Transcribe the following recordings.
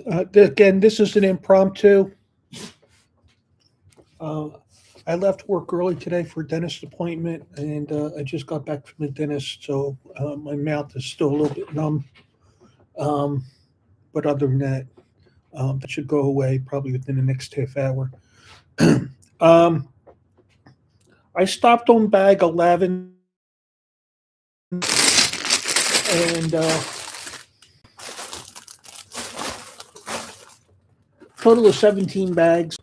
Again, this is an impromptu. Uh, I left work early today for a dentist appointment, and I just got back from the dentist, so my mouth is still a little bit numb. Um, but other than that, that should go away probably within the next half hour. um, I stopped on bag 11 and total of 17 bags.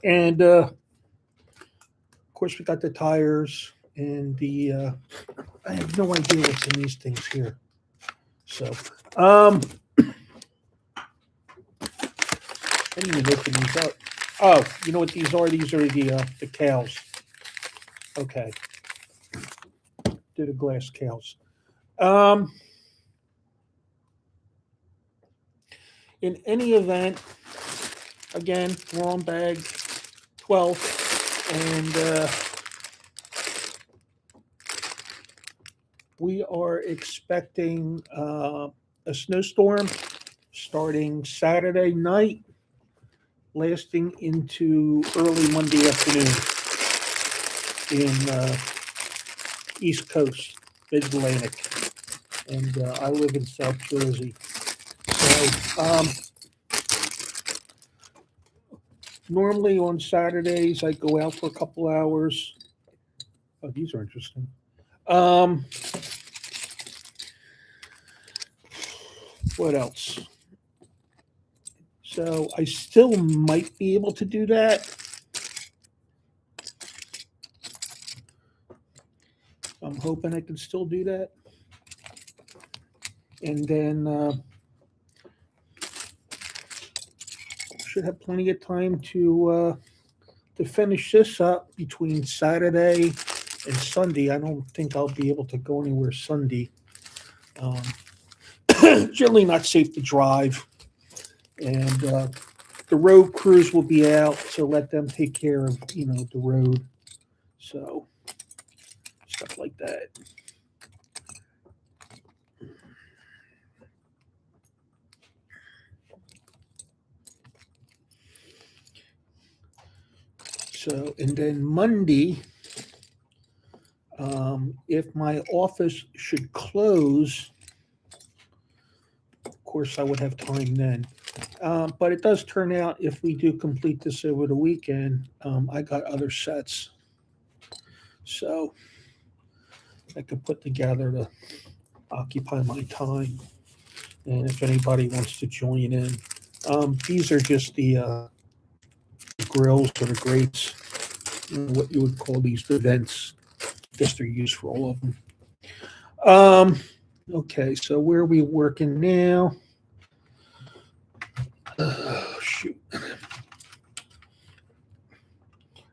And of course, we got the tires and I have no idea what's in these things here. So, um, I didn't even open these up. Oh, you know what these are? These are the cows. Okay, they're the glass cows. Um, in any event, again, we're on bag 12, and we are expecting a snowstorm starting Saturday night, lasting into early Monday afternoon in East Coast, Mid Atlantic, and I live in South Jersey. So normally on Saturdays I go out for a couple hours. Oh, these are interesting. Um, what else? So I still might be able to do that. I'm hoping I can still do that. And then should have plenty of time to finish this up between Saturday and Sunday. I don't think I'll be able to go anywhere Sunday. Um, Generally not safe to drive, and the road crews will be out, so let them take care of the road. So stuff like that. So and then Monday, if my office should close, of course I would have time then. But it does turn out if we do complete this over the weekend, I got other sets, so I could put together to occupy my time. And if anybody wants to join in, these are just grills or the grates, what you would call these, the vents. I guess they're used for all of them. Um, okay, so where are we working now? Shoot.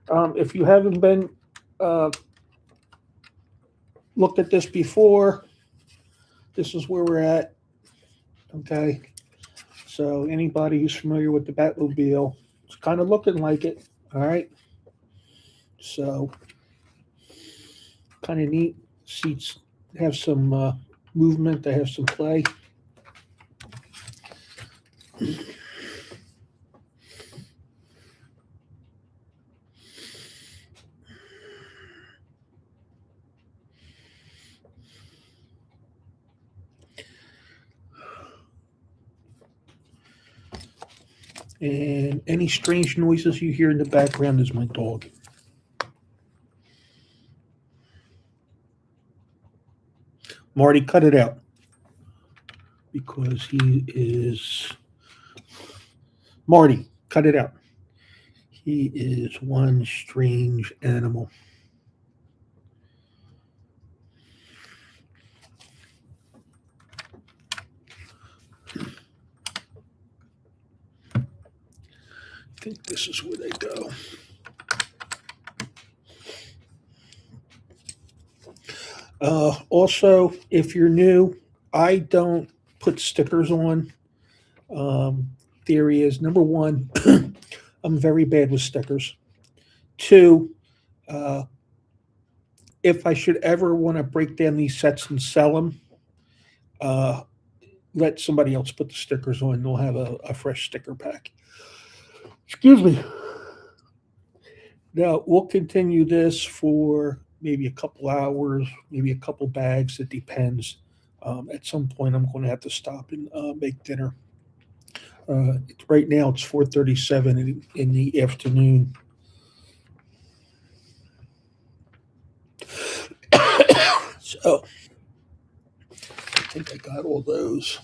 If you haven't been uh, looked at this before, this is where we're at. Okay, so anybody who's familiar with the Batmobile, it's kind of looking like it. All right, so kind of neat. Seats have some movement. They have some play. And any strange noises you hear in the background is my dog. Marty, cut it out because he is. Marty, cut it out. He is one strange animal. I think this is where they go. Also, if you're new, I don't put stickers on. Theory is number one, I'm very bad with stickers. Two, uh, if I should ever want to break down these sets and sell them, uh, let somebody else put the stickers on. They'll have a fresh sticker pack. Excuse me. Now we'll continue this for maybe a couple hours, maybe a couple bags. It depends. At some point, I'm going to have to stop and make dinner. Right now, it's 4:37 in the afternoon. So I think I got all those.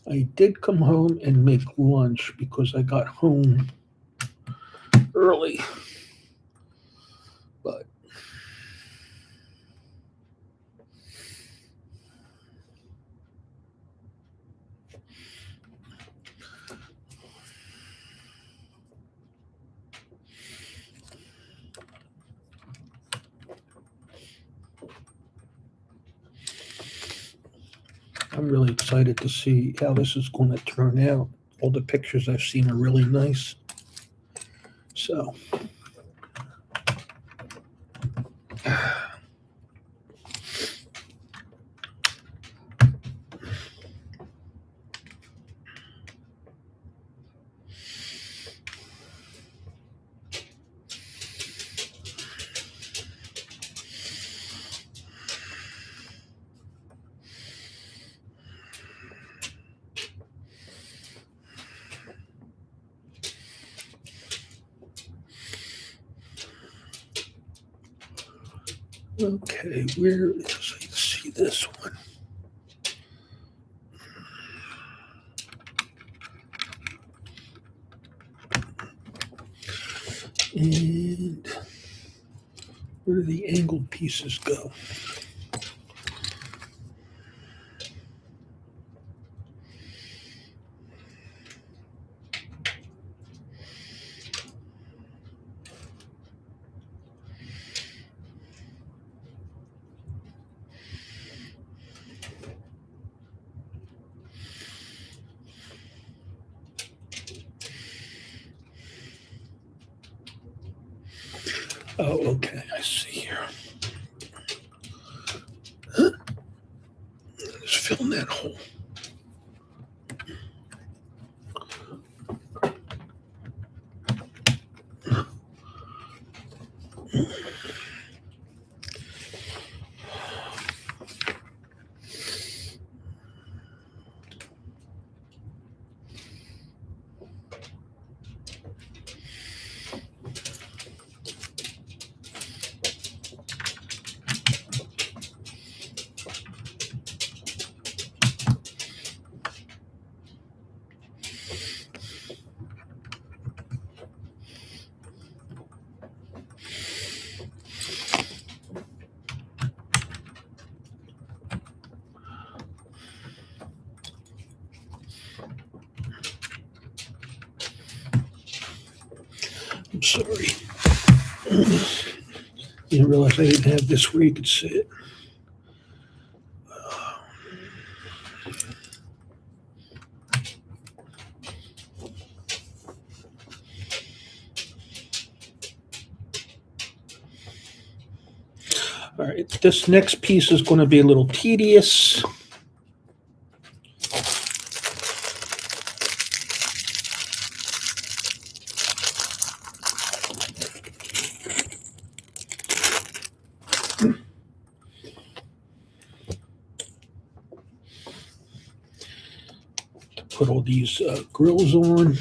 I did come home and make lunch because I got home early, but I'm really excited to see how this is going to turn out. All the pictures I've seen are really nice. So, okay, where is, let's see this one. And where do the angled pieces go? Oh, okay, I see here. Just fill in that hole. I'm sorry. Didn't realize I didn't have this where you could see it. All right, this next piece is going to be a little tedious. Put all these grills on.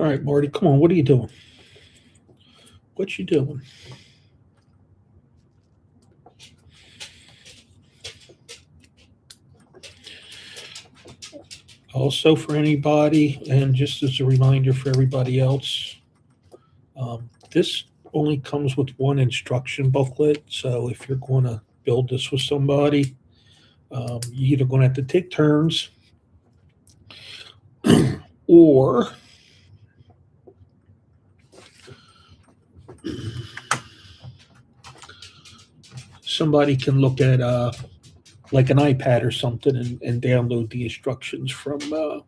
All right, Marty, come on. What are you doing? What you doing? Also, for anybody, and just as a reminder for everybody else, this only comes with one instruction booklet. So if you're going to build this with somebody, you're either going to have to take turns or somebody can look at like an iPad or something and download the instructions from the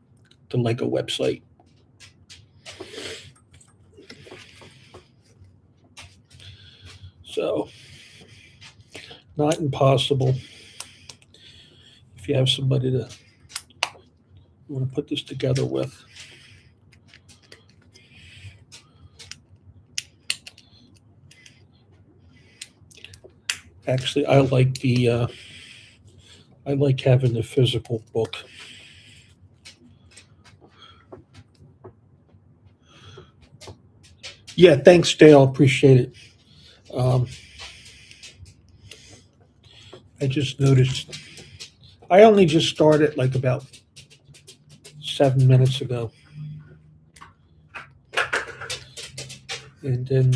Lego website. So, not impossible if you have somebody to you want to put this together with. Actually, I like having the physical book. Yeah, thanks, Dale. Appreciate it. Um, I just noticed. I only just started like about 7 minutes ago, and then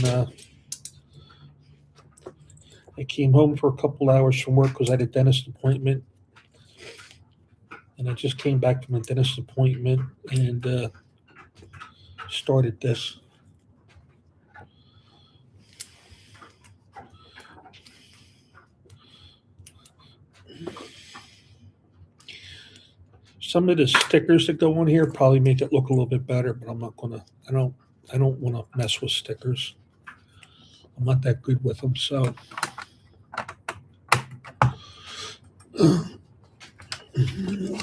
I came home for a couple hours from work because I had a dentist appointment, and I just came back from a dentist appointment and started this. Some of the stickers that go on here probably make it look a little bit better, but I'm not gonna. I don't want to mess with stickers. I'm not that good with them. So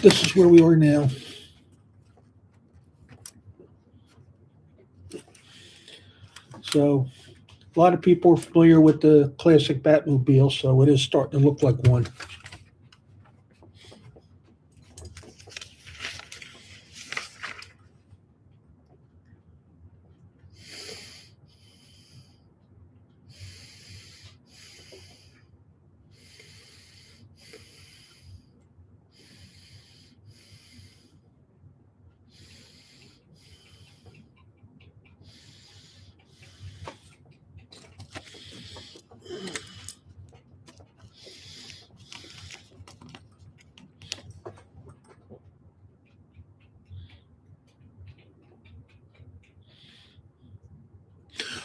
this is where we are now. So a lot of people are familiar with the classic Batmobile, so it is starting to look like one.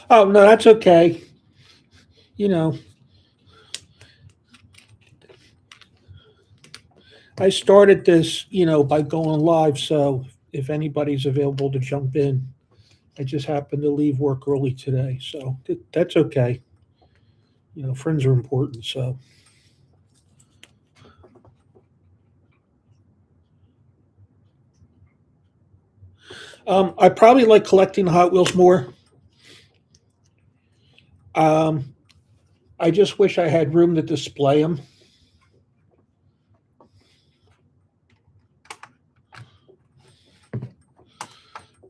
Oh no, that's okay. You know, I started this, by going live. So if anybody's available to jump in, I just happened to leave work early today, so that's okay. Friends are important. So I probably like collecting Hot Wheels more. Um, I just wish I had room to display them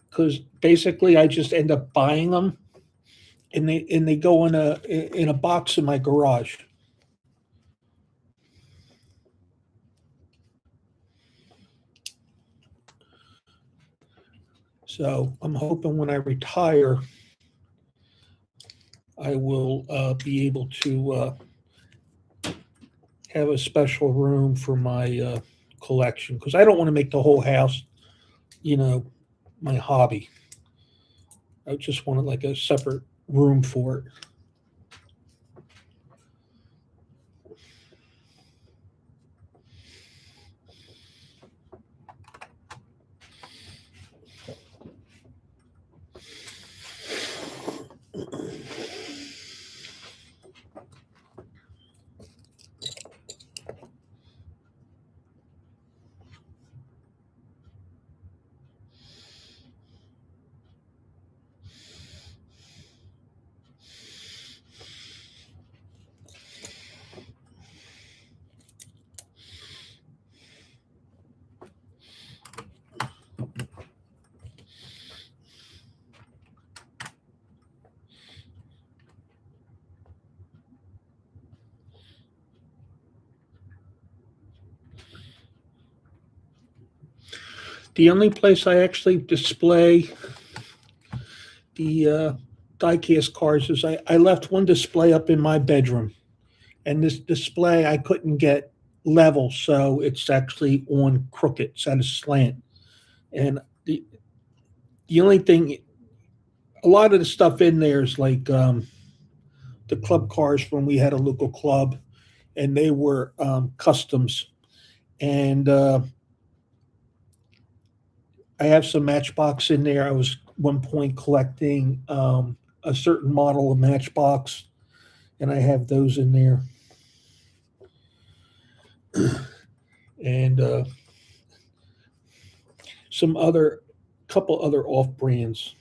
because basically I just end up buying them and they go in a box in my garage. So I'm hoping when I retire, I will be able to have a special room for my collection because I don't want to make the whole house, you know, my hobby. I just wanted like a separate room for it. The only place I actually display the diecast cars is I left one display up in my bedroom, and this display I couldn't get level, so it's actually on crooked, it's at a slant. And the only thing, a lot of the stuff in there is like the club cars when we had a local club, and they were customs. And I have some Matchbox in there. I was one point collecting a certain model of Matchbox, and I have those in there. And some other, couple other off brands.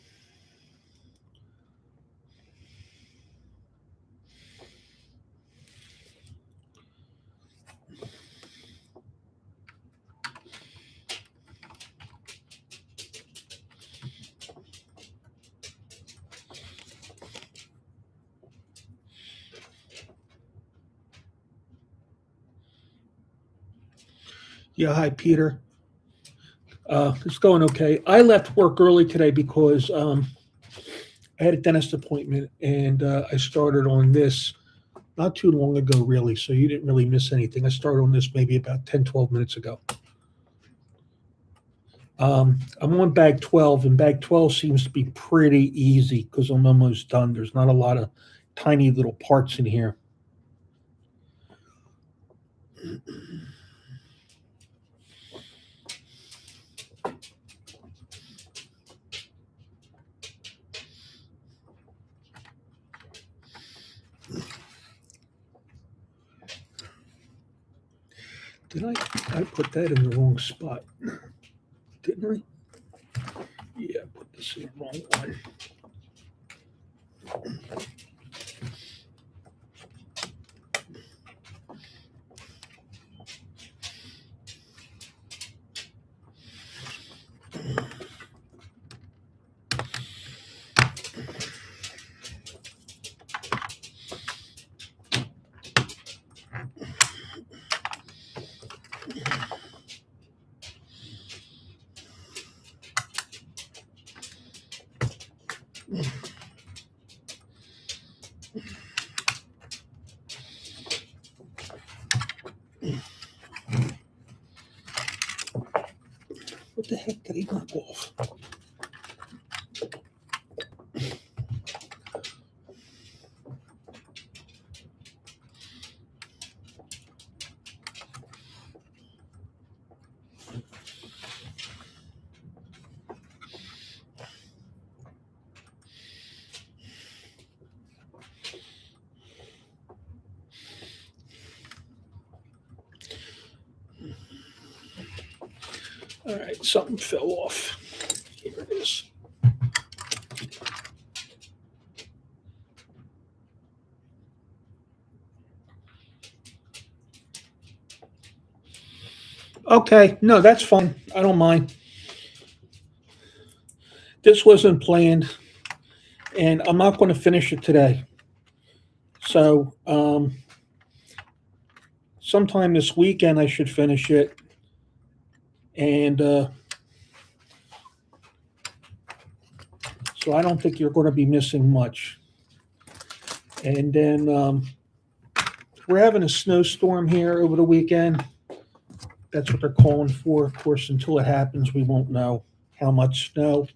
Yeah, hi, Peter. It's going okay. I left work early today because I had a dentist appointment, and I started on this not too long ago, really. So you didn't really miss anything. I started on this maybe about 10, 12 minutes ago. I'm on bag 12, and bag 12 seems to be pretty easy because I'm almost done. There's not a lot of tiny little parts in here. Did I put that in the wrong spot? Didn't I? Yeah, I put this in the wrong one. What the heck did he knock off? All right, something fell off. Here it is. Okay, no, that's fine. I don't mind. This wasn't planned, and I'm not going to finish it today. So, sometime this weekend I should finish it, and so I don't think you're going to be missing much. And then we're having a snowstorm here over the weekend. That's what they're calling for. Of course, until it happens, we won't know how much snow,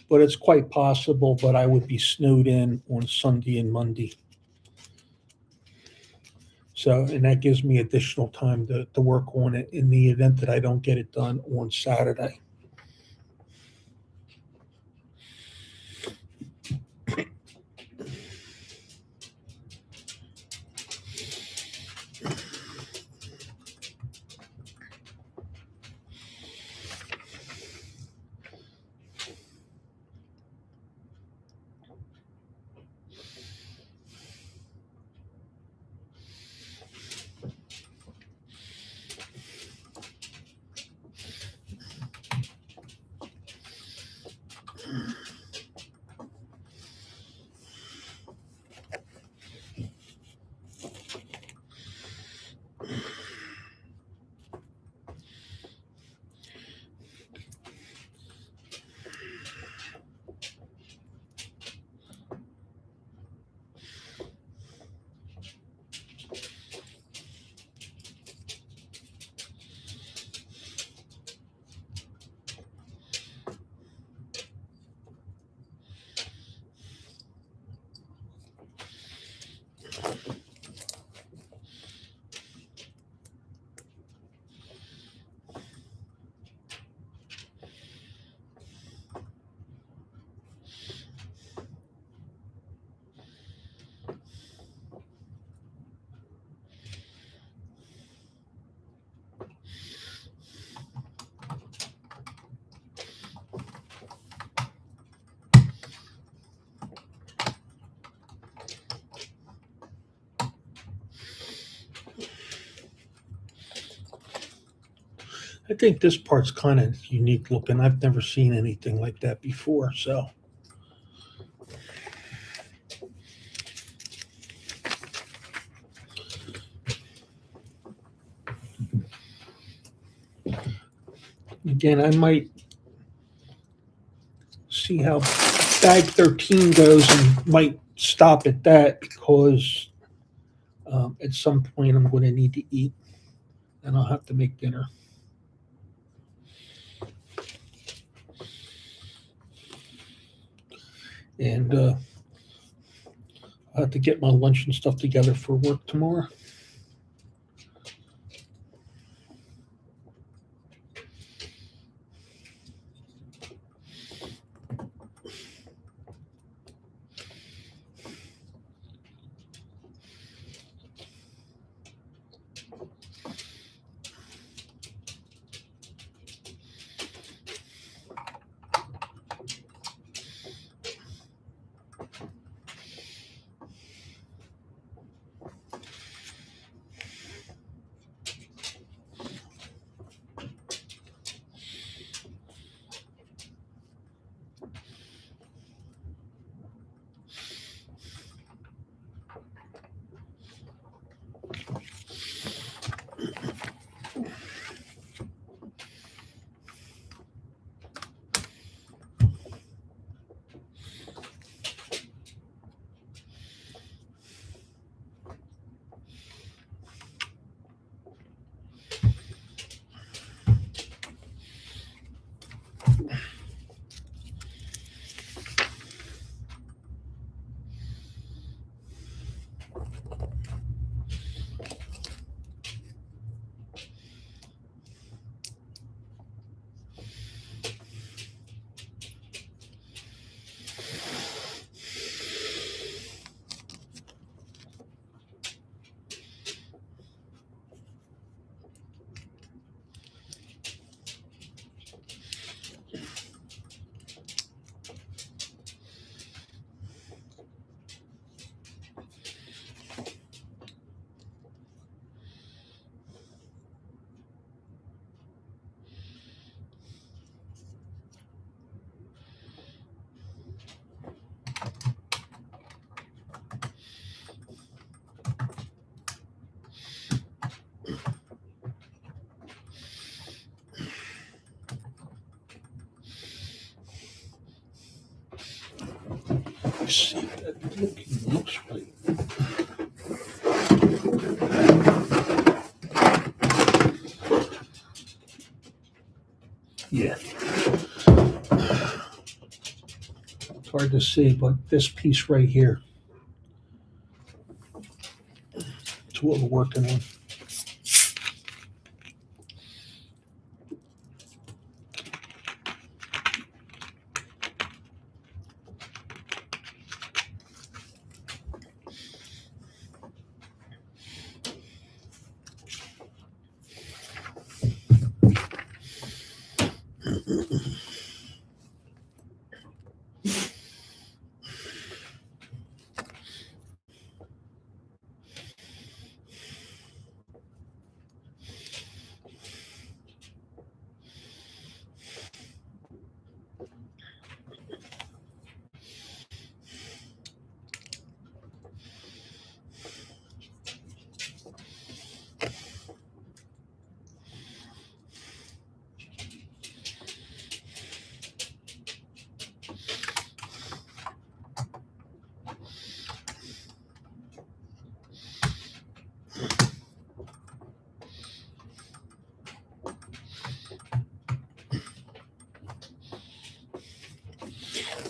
but it's quite possible. But I would be snowed in on Sunday and Monday. So, and that gives me additional time to work on it in the event that I don't get it done on Saturday. I think this part's kind of unique looking. I've never seen anything like that before. So again, I might see how bag 13 goes and might stop at that because at some point I'm going to need to eat and I'll have to make dinner. And I'll have to get my lunch and stuff together for work tomorrow. Let's see if that looks right. Yeah. It's hard to see, but this piece right here is what we're working on.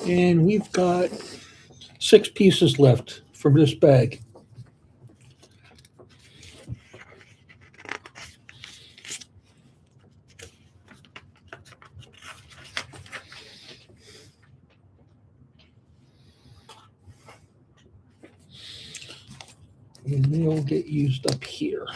And we've got 6 pieces left from this bag. And they'll get used up here.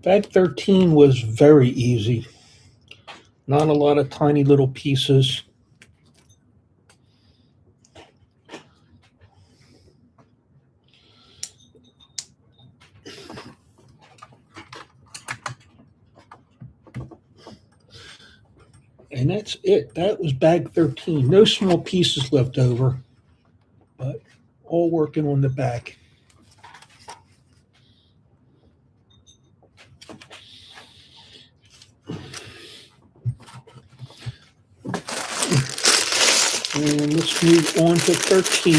Bag 13 was very easy. Not a lot of tiny little pieces. And that's it. That was bag 13. No small pieces left over, but all working on the back. And let's move on to 13.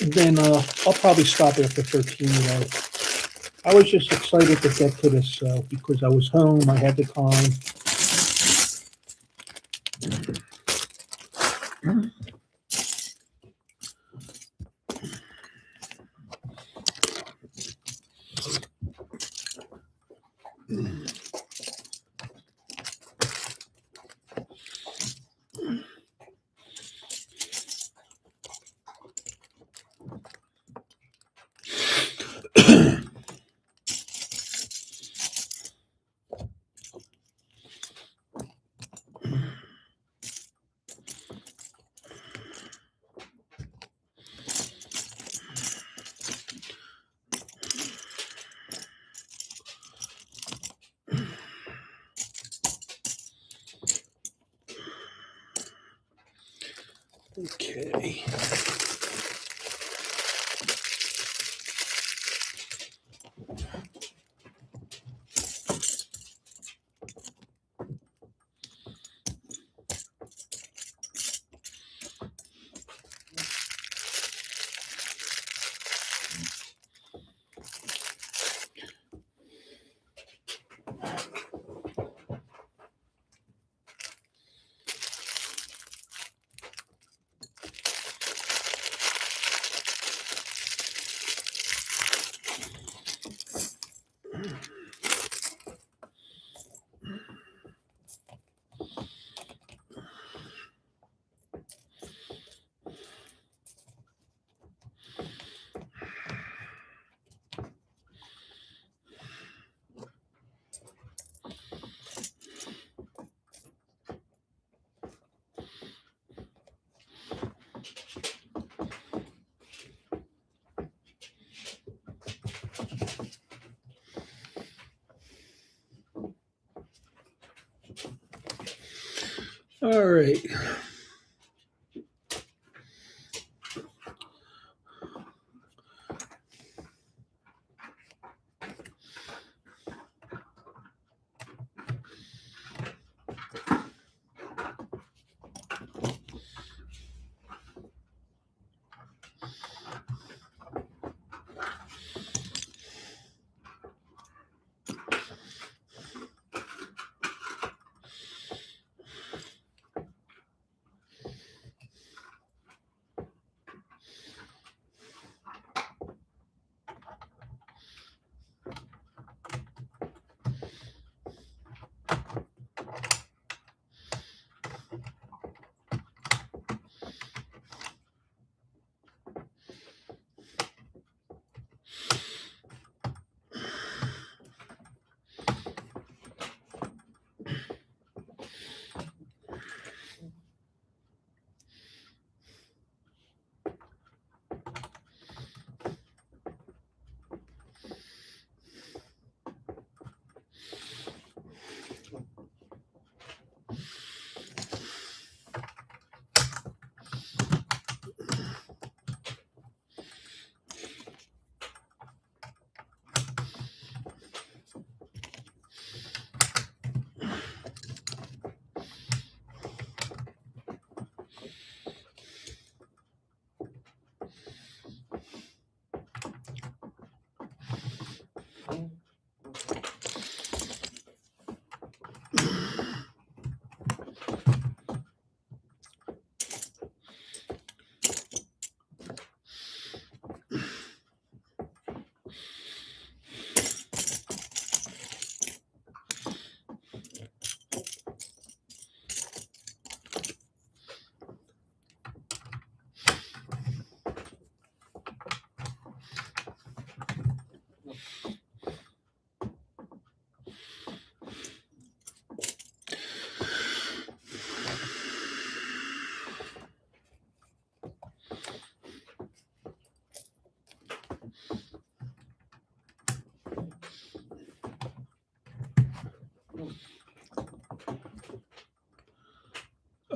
And then I'll probably stop after 13. I was just excited to get to this because I was home. I had the time. Okay. All right.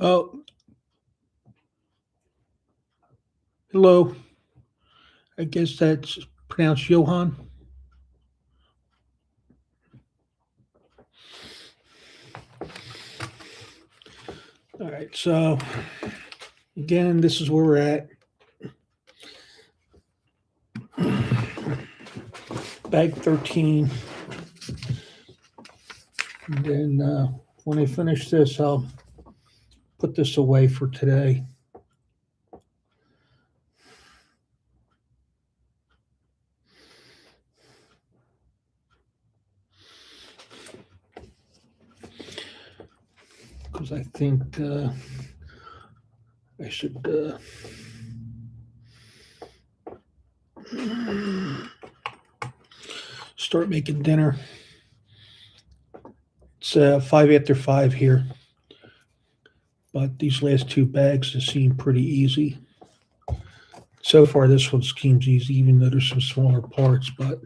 Oh, hello. I guess that's pronounced Johan. All right. So again, this is where we're at. Bag 13. And then when I finish this, I'll put this away for today. Because I think I should start making dinner. It's 5 after 5 here, but these last two bags have seemed pretty easy. So far, this one seems easy, even though there's some smaller parts, but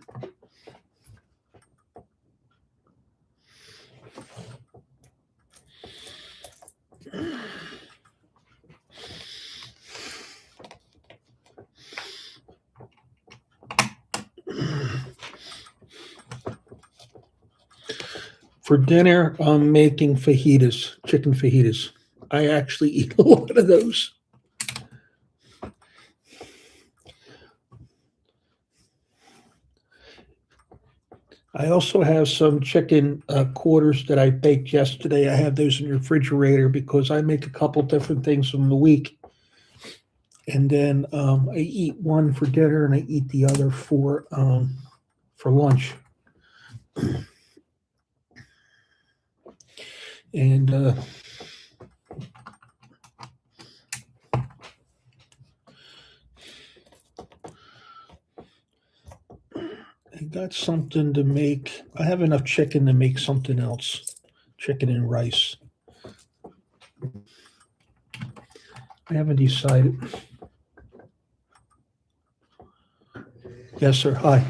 for dinner, I'm making fajitas, chicken fajitas. I actually eat a lot of those. I also have some chicken quarters that I baked yesterday. I have those in the refrigerator because I make a couple different things in the week. And then I eat one for dinner and I eat the other for lunch. And I got something to make. I have enough chicken to make something else. Chicken and rice. I haven't decided. Yes, sir. Hi.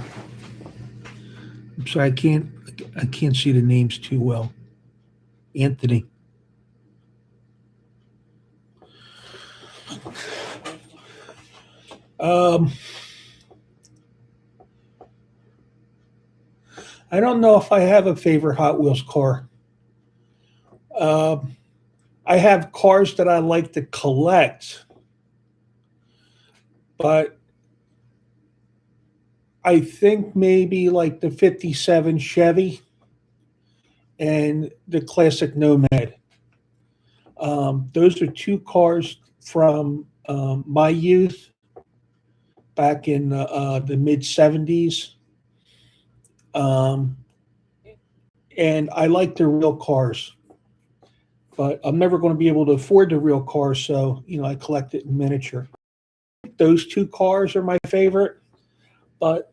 I'm sorry, I can't see the names too well. Anthony. Um, I don't know if I have a favorite Hot Wheels car. Um, I have cars that I like to collect, but I think maybe like the 57 Chevy and the classic Nomad. Those are two cars from my youth back in the mid 70s. Um, and I like the real cars, but I'm never going to be able to afford the real cars. So, I collect it in miniature. Those two cars are my favorite, but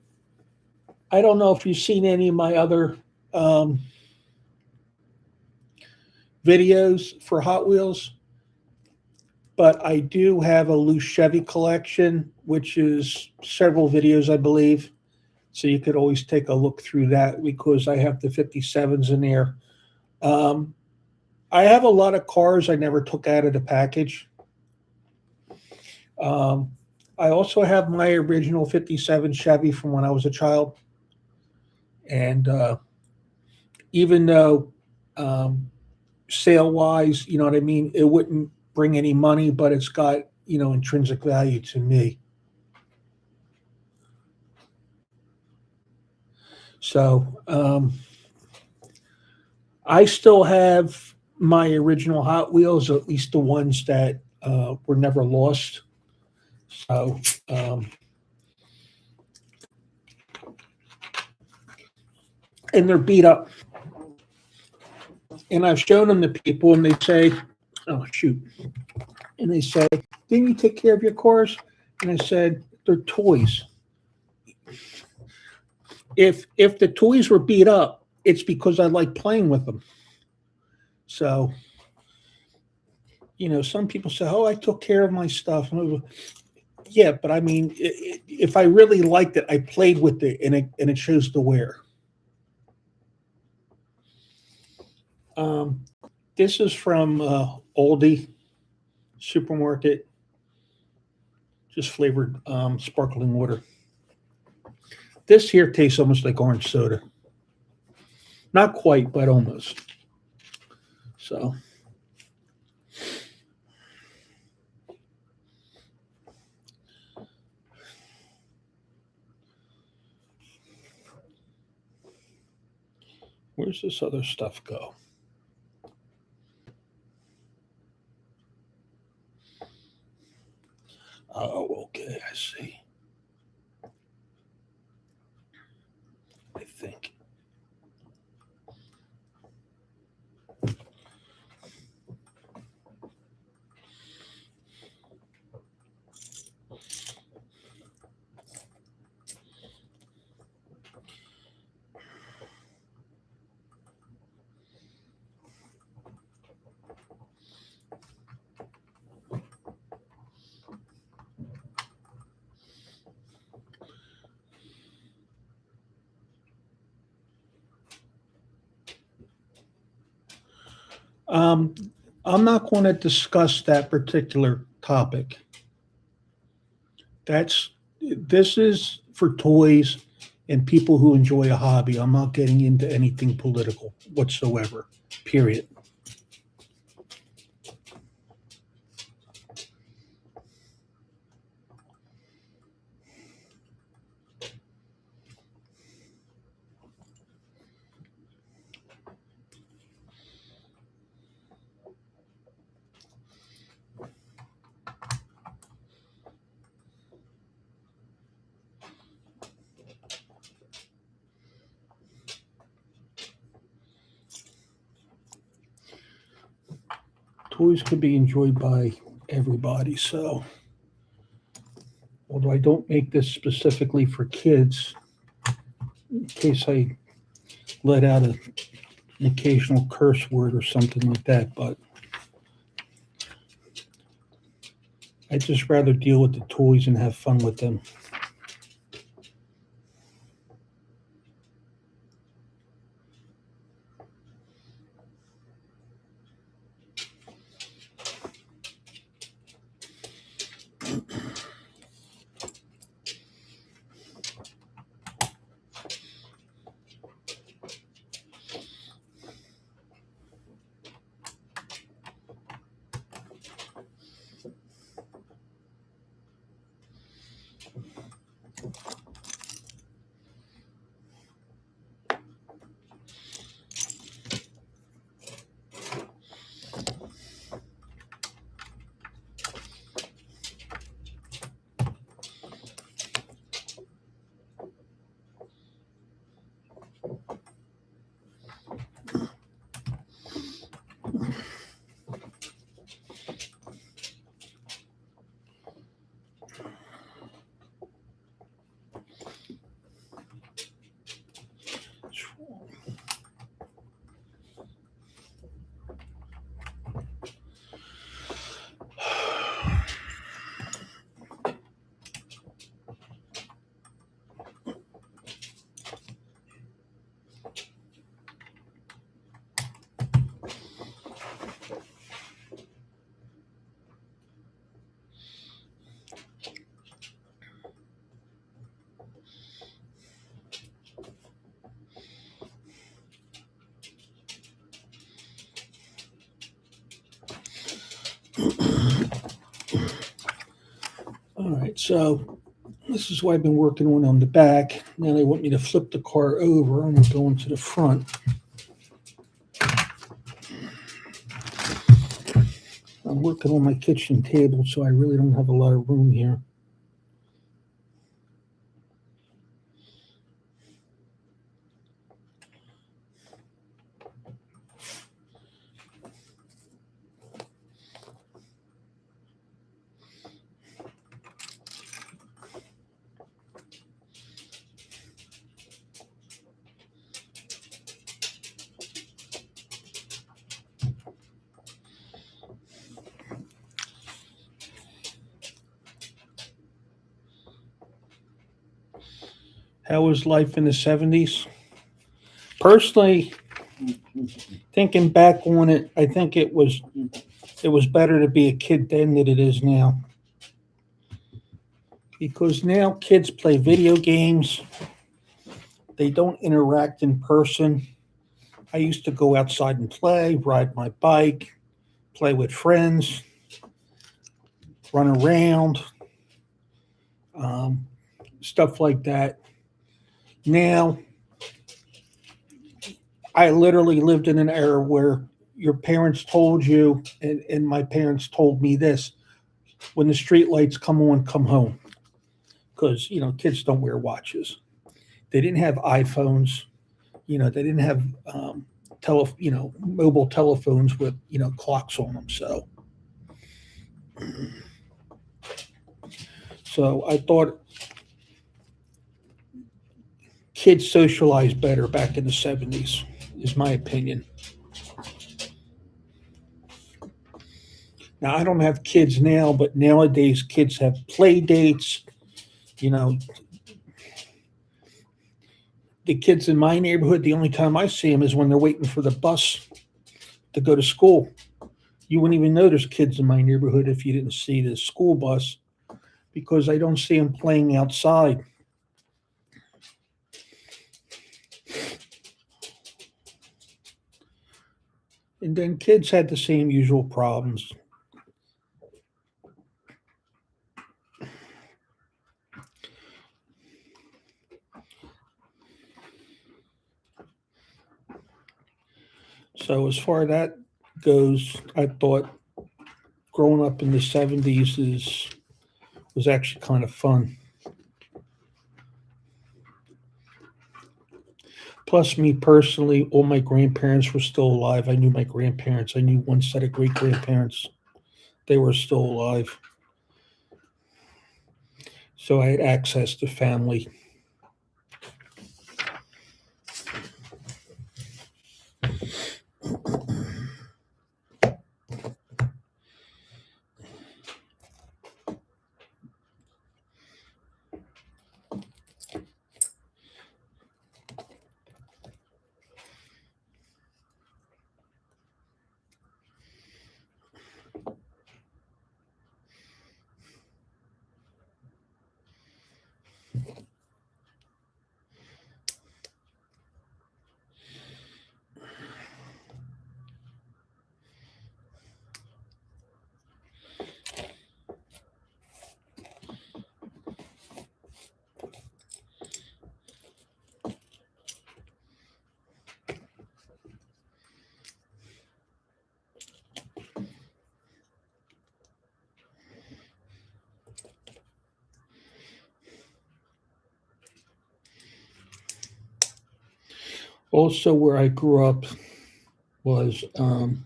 I don't know if you've seen any of my other um, videos for Hot Wheels, but I do have a loose Chevy collection, which is several videos, I believe. So you could always take a look through that because I have the 57s in there. Um, I have a lot of cars I never took out of the package. Um, I also have my original 57 Chevy from when I was a child. And even though um, sale wise, you know what I mean, it wouldn't bring any money, but it's got, intrinsic value to me. So I still have my original Hot Wheels, at least the ones that were never lost. So, and they're beat up. And I've shown them to people, and they say, "Oh shoot!" And they say, "Didn't you take care of your cars?" And I said, "They're toys. If the toys were beat up, it's because I like playing with them." So, some people say, "Oh, I took care of my stuff." Yeah, but I mean, if I really liked it, I played with it, and it shows the wear. Um, this is from Aldi. supermarket, just flavored sparkling water. This here tastes almost like orange soda. Not quite, but almost. So, where's this other stuff go? Oh, okay, I see. I think. Um, I'm not going to discuss that particular topic. That's this is for toys and people who enjoy a hobby. I'm not getting into anything political whatsoever. Period. Toys can be enjoyed by everybody. So, although I don't make this specifically for kids, in case I let out an occasional curse word or something like that, but I just rather deal with the toys and have fun with them. All right, so this is what I've been working on the back. Now they want me to flip the car over. I'm going to go into the front. I'm working on my kitchen table, so I really don't have a lot of room here. How was life in the 70s? Personally, thinking back on it, I think it was It was better to be a kid then than it is now. Because now kids play video games, they don't interact in person. I used to go outside and play, ride my bike, play with friends, run around, um, stuff like that. Now, I literally lived in an era where your parents told you, and my parents told me this: when the street lights come on, come home. Because, kids don't wear watches. They didn't have iPhones. They didn't have mobile telephones with, clocks on them. So I thought kids socialized better back in the 70s, is my opinion. Now, I don't have kids now, but nowadays kids have play dates. You know, the kids in my neighborhood, the only time I see them is when they're waiting for the bus to go to school. You wouldn't even know there's kids in my neighborhood if you didn't see the school bus because I don't see them playing outside. And then kids had the same usual problems. So as far as that goes, I thought growing up in the 70s is was actually kind of fun. Plus, me personally, all my grandparents were still alive. I knew my grandparents. I knew one set of great grandparents. They were still alive. So I had access to family. Also, where I grew up was in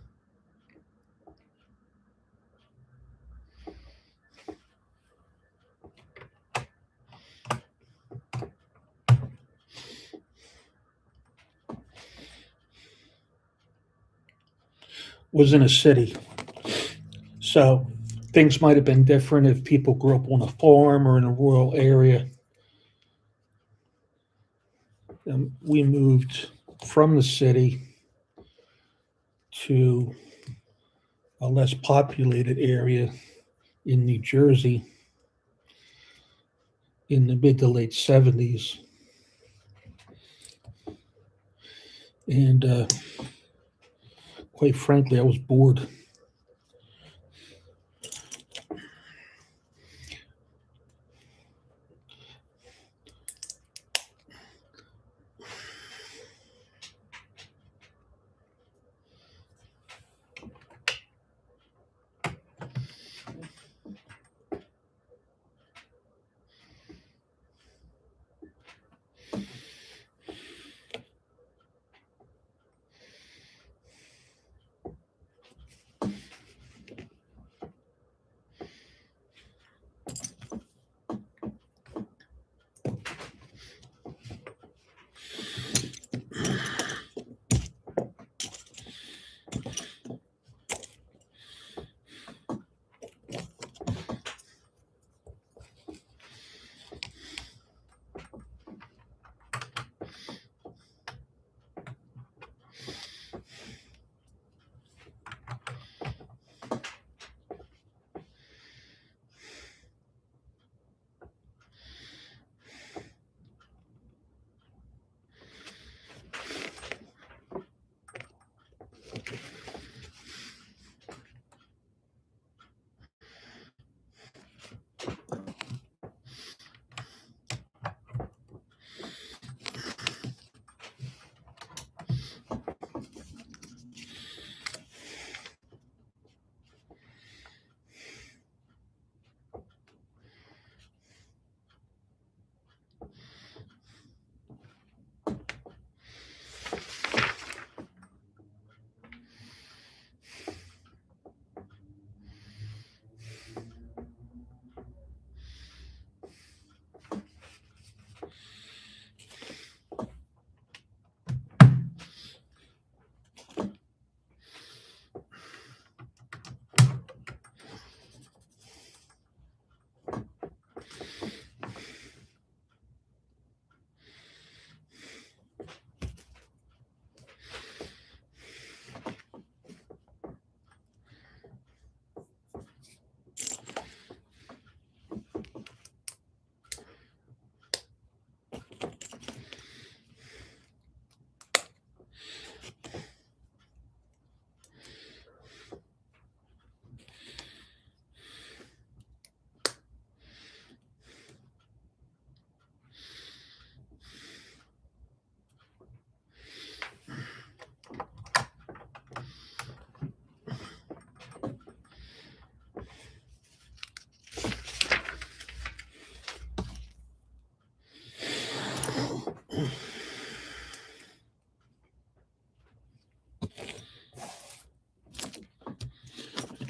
a city. So things might have been different if people grew up on a farm or in a rural area. We moved from the city to a less populated area in New Jersey in the mid to late 70s. And quite frankly, I was bored.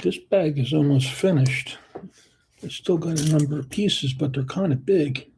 This bag is almost finished. It's still got a number of pieces, but they're kind of big.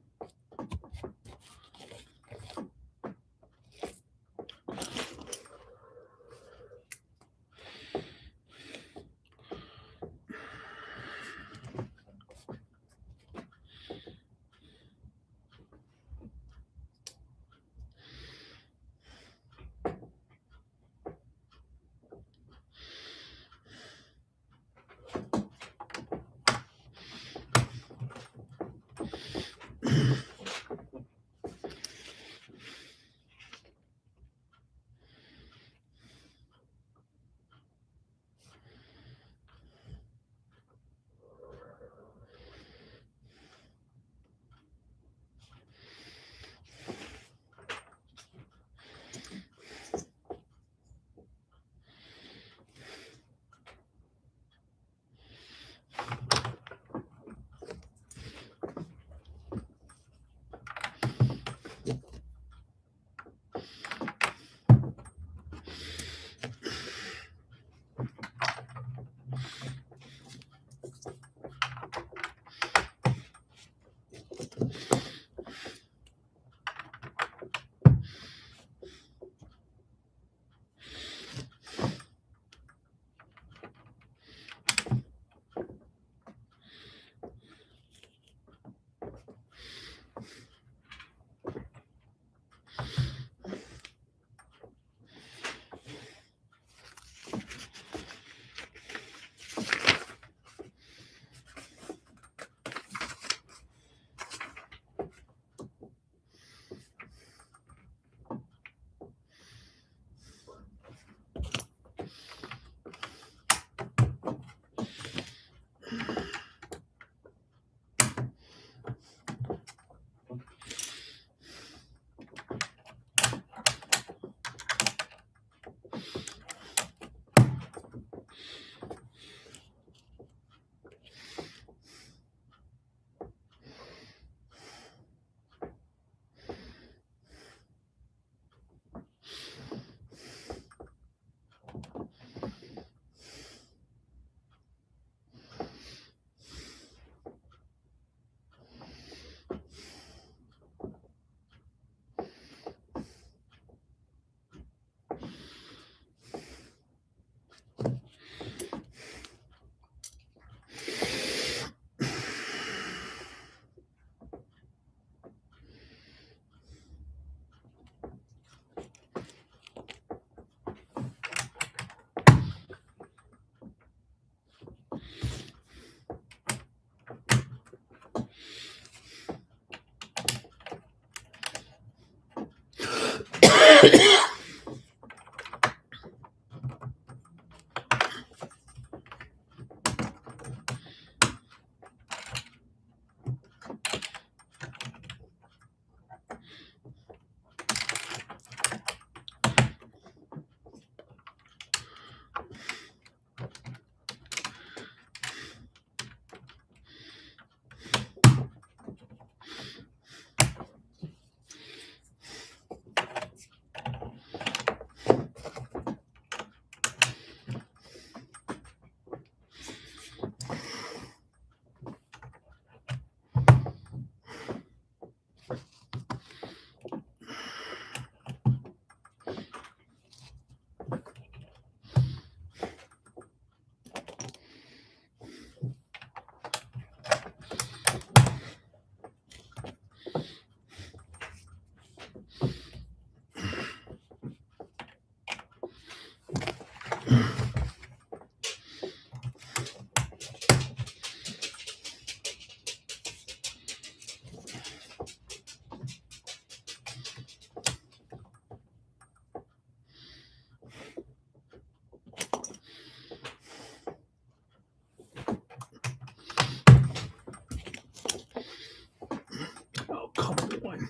Oh, come on.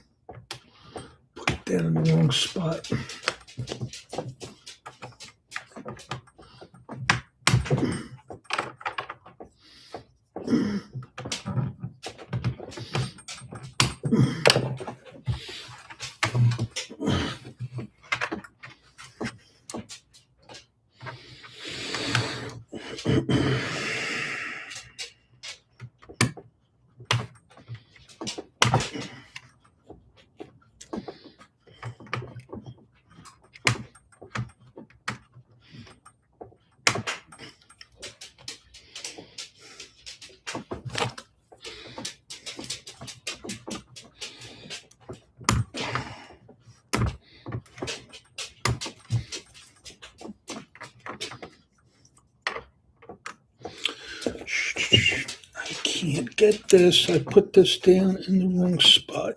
Put it down in the wrong spot. can't get this. I put this down in the wrong spot.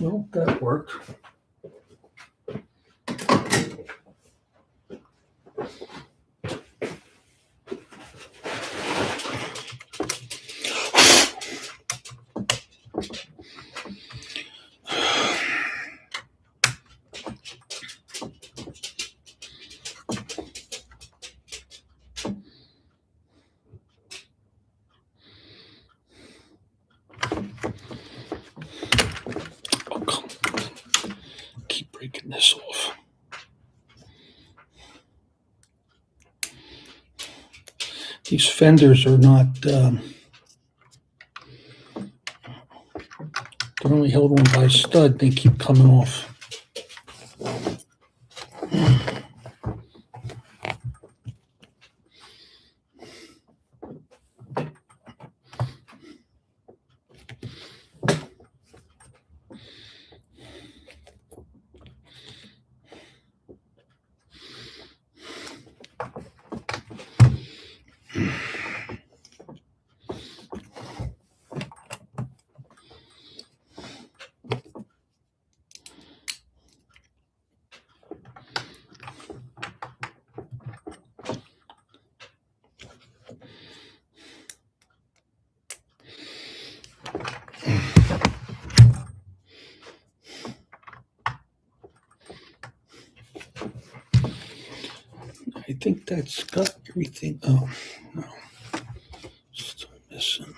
Well, that worked. Oh, come on. Keep breaking this off. These fenders are not, they're only held on by a stud. They keep coming off. I think that's got everything. Oh, no. Still missing.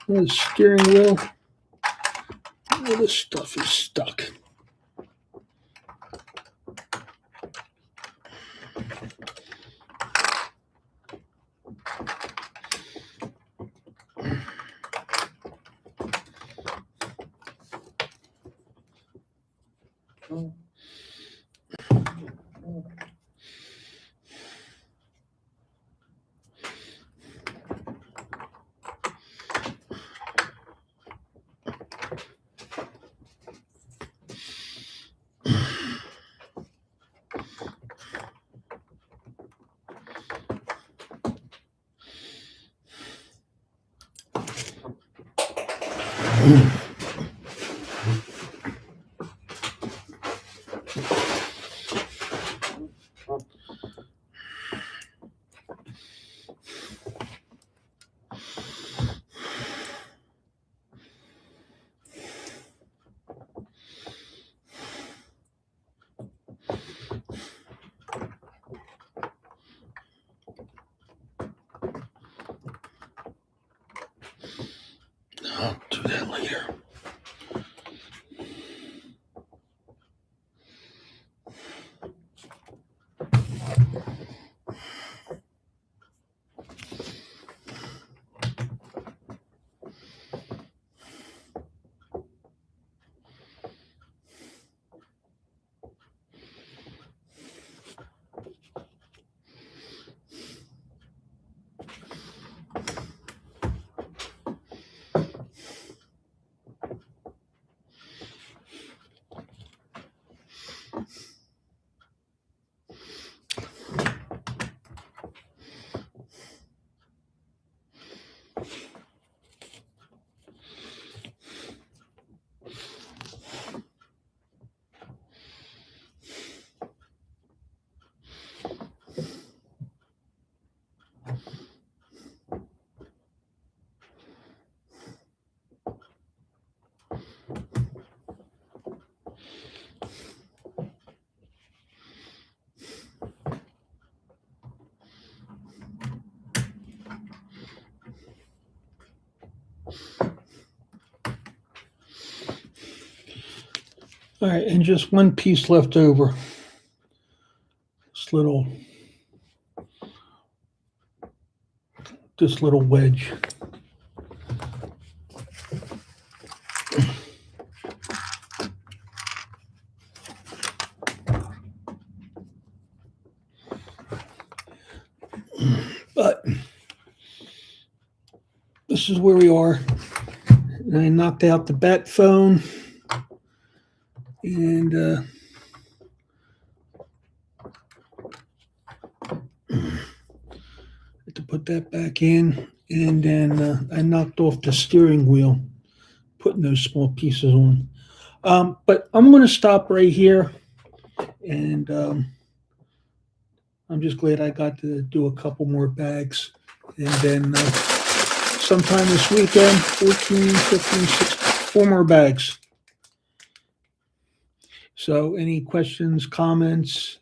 The steering wheel. All this stuff is stuck. I'll do that later. All right, and just one piece left over. This little wedge. But this is where we are. And I knocked out the bat phone and to put that back in, and then I knocked off the steering wheel, putting those small pieces on. But I'm going to stop right here, and I'm just glad I got to do a couple more bags, and then sometime this weekend, 14, 15, 16, 4 more bags. So any questions, comments,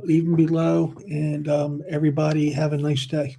leave them below, and everybody have a nice day.